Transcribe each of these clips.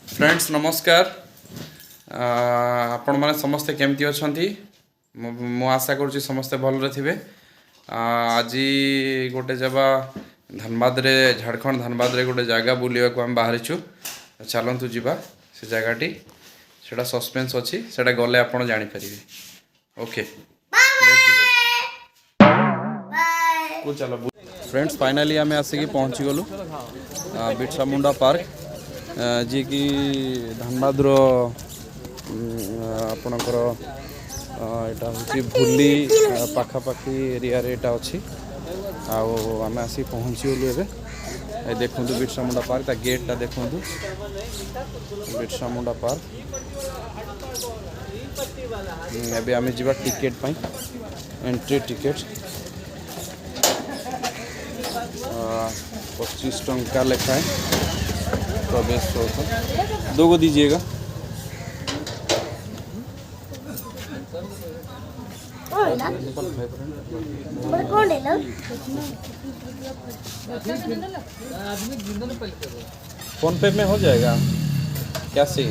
Friends नमस्कार। आपण मैंने समस्ते केमती अच्छा मु आशा करुँच समस्ते भल थे। आज गोटे जगह धनबाद रे झारखंड धनबाद रे गोटे जगह बुलवा को आम बाहरी चलतु जावा से जगहटी से सस्पेंस अच्छी से गले आप जापर। ओके चलो फ्रेंड्स फाइनाली आम आसिक पहुँची गलु बिरसा मुंडा पार्क जी कि धनबाद आपणकर यहाँ हूँ भूली पाखापाखि एरिया यहाँ अच्छी आम आसिक पहुँची गलु ए देखु बिरसा मुंडा पार्क ता गेटा देखु बिरसा मुंडा पार्क। एबे आम जा टिकेट पाई एंट्री टिकेट 25 टंका लेखा है प्रवेश शुल्क। 2 को दीजिएगा। फोन पे में हो जाएगा कैसे?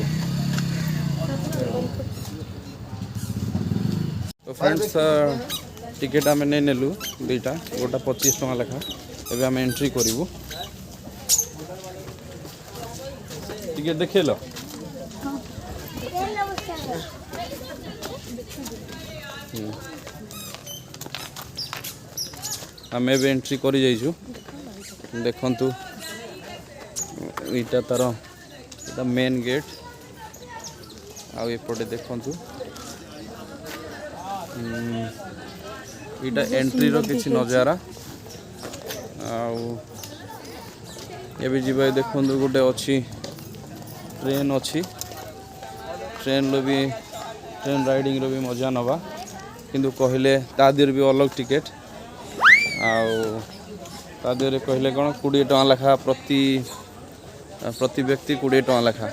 तो फ्रेंड्स टिकेट आम नहीं नेलु दुईटा गोटा 25 टंका लेखा। एबे आम एंट्री करूँ टिकेट देखे लो। आम ए एंट्री कर देखु यहाँ तार मेन गेट आउटे देखु यहाँ एंट्री रो किसी नजारा आबे जीवा देखु गोटे अच्छी ट्रेन अच्छी ट्रेन रो भी ट्रेन राइडिंग रो भी मजा नवा किंतु कहले तादेर भी अलग टिकेट आदेर कहले कौन 20 टका लेखा प्रति व्यक्ति 20 टका लेखा।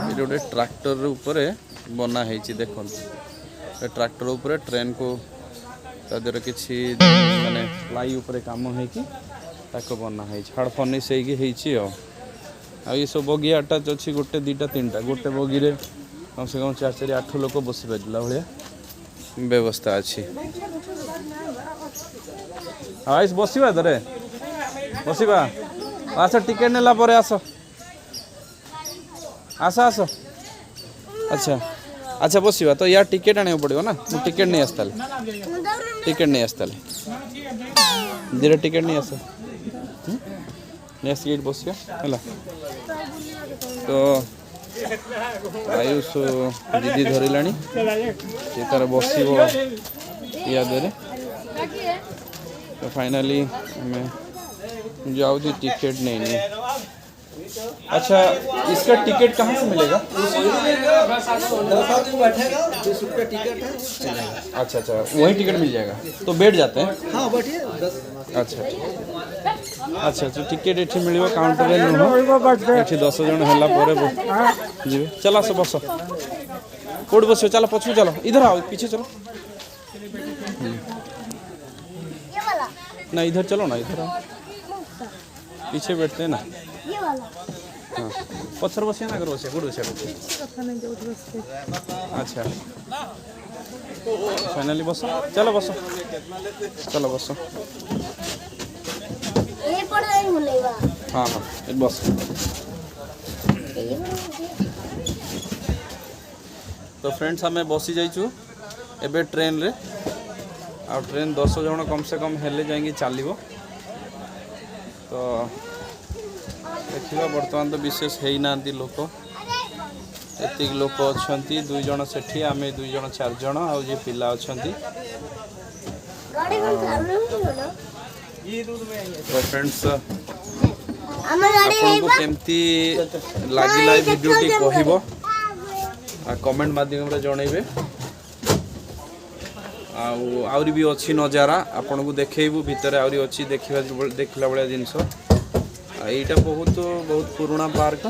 ये गोटे ट्रैक्टर ऊपर बना है देखो ट्रैक्टर ऊपर ट्रेन को तादेर किसी माने फ्लाई ऊपर काम है कि बना है छाड़ फर्निश ये सब बगी अटाच अच्छी गोटे 2टा 3टा गोटे बगी रे कम से कम 4-8 लोक बसी पारा भाया व्यवस्था अच्छी। हाँ इस बसवा दरे बसवा आस टिकेट नेला पर आस आस आस। अच्छा अच्छा बसवा तो यार टिकेट आने पड़ो ना मु टिकेट नहीं आसता टिकेट नहीं आसता धीरे टिकेट नहीं आस नहीं सीट बसिया है तो आयुष दीदी धरला सी तार बस यादे तो फाइनली हमें जाऊँ टिकेट नहीं। अच्छा इसका टिकट कहाँ से मिलेगा? अच्छा अच्छा वही टिकट मिल जाएगा तो बैठ जाते हैं। हाँ बैठिए। अच्छा अच्छा अच्छा टिकेट ये मिल काउंटर ये 10 जन है जी चला सब बस कौट बस चलो पछू चलो इधर आओ पीछे चलो ना इधर चलो ना इधर आओ पीछे बैठते हैं ना। हाँ पत्थर बसिया ना अगर बसिया गुड़ बसिया अच्छा फाइनली बस चलो बस चलो बस हाँ हाँ बस। तो फ्रेंड्स आम बसी जाइचु एबे ट्रेन रे आ ट्रेन 10 जन कम से कम हेले जाएंगे चलो तो देखा बर्तमान तो विशेष है ना लोक एतिक लोक अच्छा 2 जन से आम 2 जन 4 जन आउ जे पिला अच्छा। तो फ्रेंड्स आपको केमती लगिला वीडियोटी कहब कमेंट माध्यम जनइबे आउरी भी अच्छी नजारा आपन को देखेबू भितर आउरी अच्छी देखला बड़ा जिनस यहाँ बहुत बहुत पुराना पार्क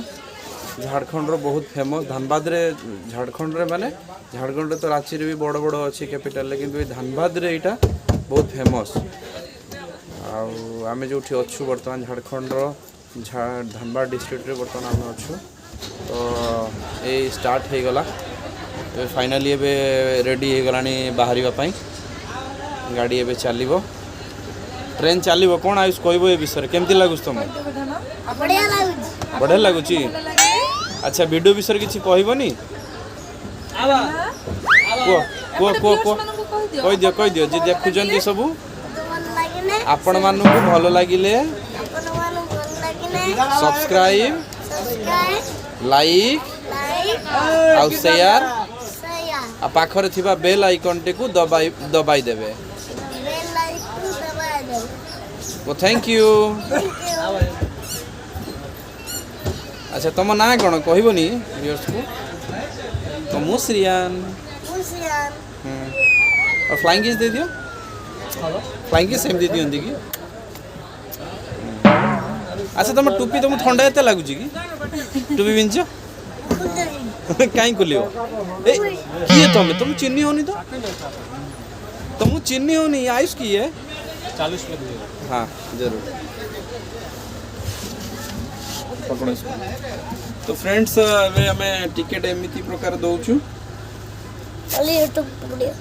झारखंड रो बहुत फेमस धनबाद रे झारखंड रे माने झारखंड तो रांची रे भी बड़ बड़ अच्छी कैपिटल किंतु धनबाद रे यहाँ बहुत फेमस आमे जो अच्छु बर्तमान झारखंड रो धनबाद डिस्ट्रिक्ट रे बर्तमान आम अच्छु तो ये स्टार्ट हो गला तो फाइनाली एबे रेडी हो गलानी बाहर गाड़ी एबे चलिबो ट्रेन चलिबो कौन आयुष कहबो ए विषय केमती लागुस तुम बढ़िया लगुच अच्छा वीडियो विषय किसी कहबनी कह दियो जी देखुचंती सब आपण मानू भल लगिले सब्सक्राइब लाइक आउ शेयर आ पाखरे थिबा बेल आइकन टी को दबाई देबे वो थैंक यू अच्छा तुम ना कौन कहबनी व्यूअर्स को तो मुश्रियान और फ्लाइंग किस दे दियो फ्लाइंग किस सेम दे दियो कि अच्छा तुम टोपी तुम ठंडा एते लागुच कि टोपी पिंच कहीं खुलियो ए किए तुम चिन्नी होनी तो तुम चिन्नी होनी आयुष की है 40 में हाँ जरूर तो फ्रेंड्स अबे हमें टिकट एमिति प्रकार दउछु खाली यूट्यूब वीडियो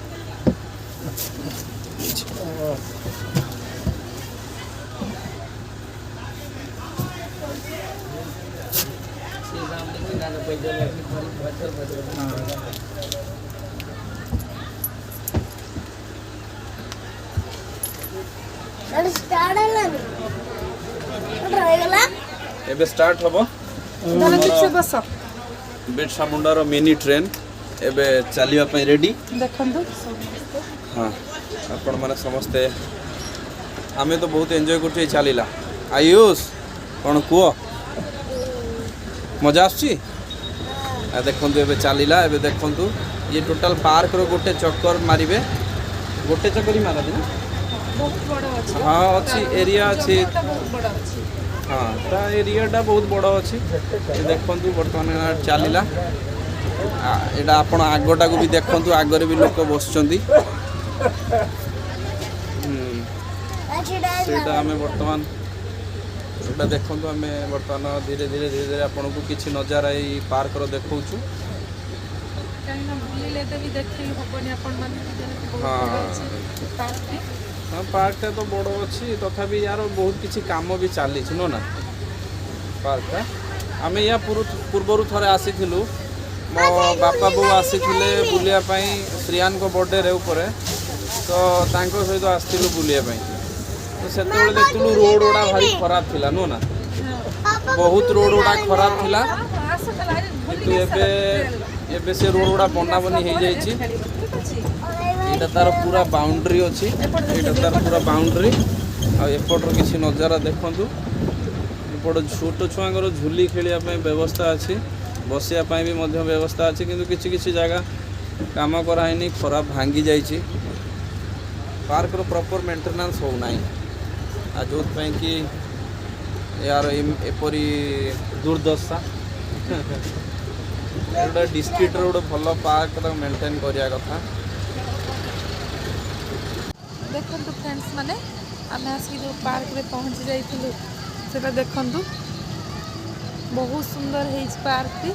स्टार्ट एबे स्टार्ट हबो बस बिरसा मुंडार मिनी ट्रेन एबे चलिया पई रेडी देखंतु हाँ आपण माने समस्ते आमे तो बहुत एंजॉय करते चलिला आयुष कौन कुओ मजा आसची देखंतु एबे चलिला एबे देखंतु ये टोटल पार्क रो गोटे चक्कर मारिबे गोटे चक्कर ही मारा दिना बहुत बड़ा अछि हाँ अच्छी एरिया अच्छी बहुत बड़ा अछि हाँ ता एरियाटा बहुत बड़ अच्छी देखंतु बर्तमान चलिला एटा आपण आगटा को भी देखंतु आगरे भी लोक बसचंदी सेटा हमें बर्तमान एटा देखंतु हमें बर्तमान धीरे धीरे आपण को किछि नजारा ई पार्क रो देखौछु काइना बुलिले त भी देखि होबनी आपण माने हाँ हाँ पार्क तो बड़ अच्छी तथापि यार बहुत किसी काम भी चली नो ना पार्क आम या पूर्वर थे आसी मो बापा बो आसी बुलिया श्रियान को बर्थडे रे ऊपर तो तांको सहित आसलु बुलिया तो से देखलु रोड गुड़ा भारी खराब थिला नो ना बहुत रोड गुड़ा खराब थिला किंतु एबे से रोड गुड़ा बना बनी हो जाइए एटा तार पूरा बाउंड्री अच्छी एटा तार पूरा बाउंड्री आपोटर किसी नजारा देखु एपट छोट छुआर झुली खेलिया व्यवस्था अच्छी बसिया भी मध्य व्यवस्था अच्छी किंतु किसी किसी जगह काम कराइनी खराब भांगी जाइए पार्क रो प्रॉपर मेंटेनेंस हो ना जो कि यार एपरी दुर्दशा गोटे डिस्ट्रिक्ट गोटे भल पार्क मेंटेन करिया कथा देखु फ्रेंड्स माने आम आसिक जो पार्क रे पहुँच जाइलु से देखु बहुत सुंदर है पार्क टी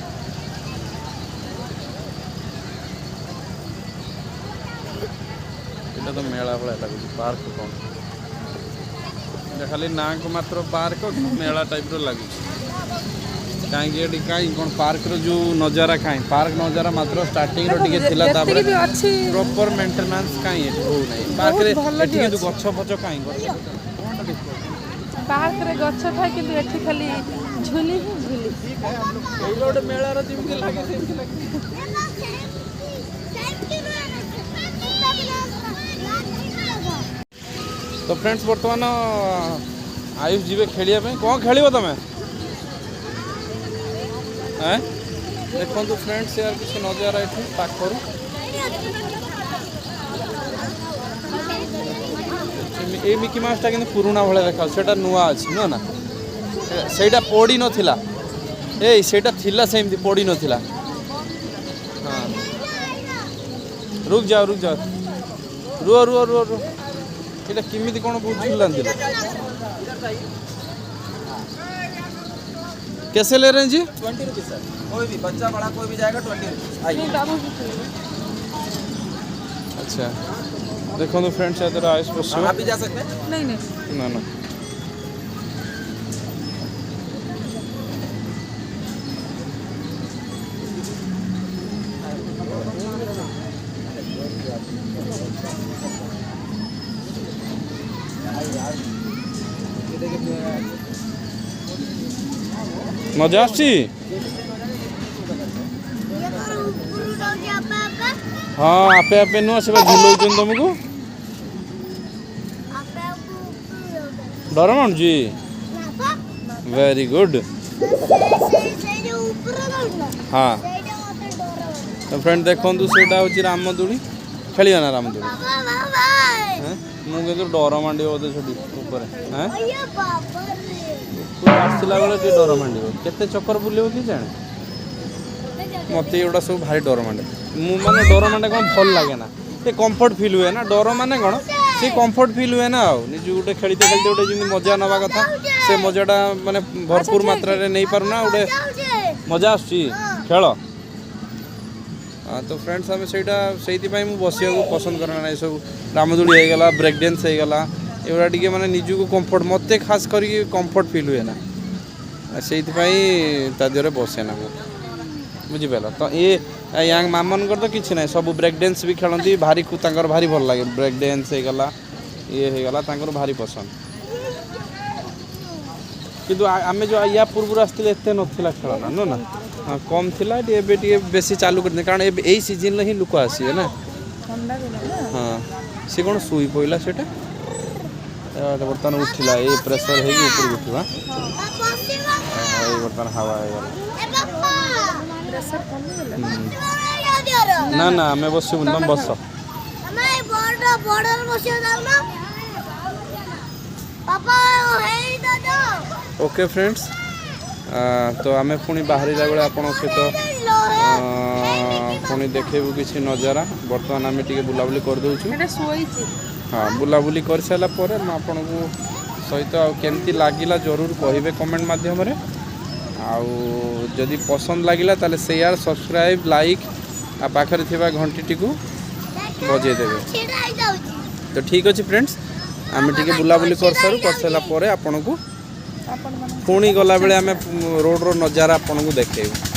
तो मेला भाया लगुच पार्क कौन खाली ना को मात्र पार्क मेला टाइप रो लगुच कहीं कहीं कौन पार्क रो जो नजारा कहीं पार्क नजारा मात्र स्टार्टिंग रो टिके थिला तापर प्रॉपर मेंटेनेंस कहीं हो नहीं पार्क रे एठी के गछ फछ कहीं पार्क रे गछ था कि एठी खाली झुली ही झुली एई रोड मेला रो जिमके लागे सेमके लागे तो फ्रेंड्स बर्तमान आयुष जीवे खेलिया पे कौन खेलिबो तमे हैं देखो फ्रेंड्स यार किसी नजारा ये पाखर ये मिकी माउसटा कि पुराना भाया देखा से नुआ अच्छी नुआ ना से पड़ी नाला एटा थिला सेमती पड़ी नाला हाँ रुक जाओ रुह रुह रुह रुह ये किमिति कौन बुझुलान कैसे ले रहे हैं जी? 20 रुपीज़ सर, कोई भी बच्चा बड़ा कोई भी जाएगा 20 रुपीज़। आइए। नहीं बाबू भी खेलेंगे। अच्छा देखो तो फ्रेंड्स इधर आयुष पश्चिम आप भी जा सकते हैं। नहीं नहीं ना ना मजा आसी हाँ आपे आपे नुआ से झुलाउछन तुमको डर मानु जी वेरी गुड हाँ तो फ्रेंड देखु सेटा हूँ रामदोली खेलिया ना रामदोली मुझे डर मांड बोधे छुट्टी ऊपर आसला बेले टे डर मांड केते चक्कर बुलेब कि जाने मत एगुड़ा सब भारी डर मांडे माने डर मांडे कौन भल लगे ना ये कम्फर्ट फिल हुए ना डर माने कौन से कम्फर्ट फिल हुए ना निज गोटे खेलते खेलते गोटे जमी मजा नवा कथा से मजाटा माने भरपूर मात्रा रे नहीं पारुना गोटे मजा आसुची खेल तो फ्रेंड्स आम से बसिया पसंद करना ना सब रामदोली हो गला ब्रेक डांस हो गला एगुड़ा टी मैंने निजक कम्फर्ट मत खास करके कम्फर्ट फिल हुए ना से देहरे बसे ना बुझिपार तो ये यहाँ मामन तो किसी ना सब ब्रेक डांस भी खेलती भारी भारी भल लगे ब्रेक डांस हो गला ये हो गला भारी पसंद किंतु आमे जो या पूर्व आसते एत नाला खेलना नो ना हाँ कम थिला बेसी चालू कर कारण यही सीजन ही लोक आसवे ना ठंडा दिला ना हाँ सी कौन शुई पड़ा से बर्तमान उठला ये प्रेसर है ऊपर उठवा बर्तमान हवा प्रेशर कम गेला ना ना आम बसबू तुम बस ओके फ्रेंड्स तो आम पुणी बाहर बेले आपण सहित पुणी देखेबू किसी नजारा बर्तमान आम टे बुलाबुली करदे हाँ बुलाबुली कर सारा पर आपन को सहित केमती लगिला जरूर कहे कमेंट माध्यम रे आउ जदि पसंद लगिला ताले शेयर सब्सक्राइब लाइक आ पाखरे थिबा घंटी टी को बजे देबे तो ठीक अछि फ्रेंड्स आम टे बुलाबुली कर सारा पर आपन को पुणी गला बेले आम रोड रो नजारा आपन को देखेबू।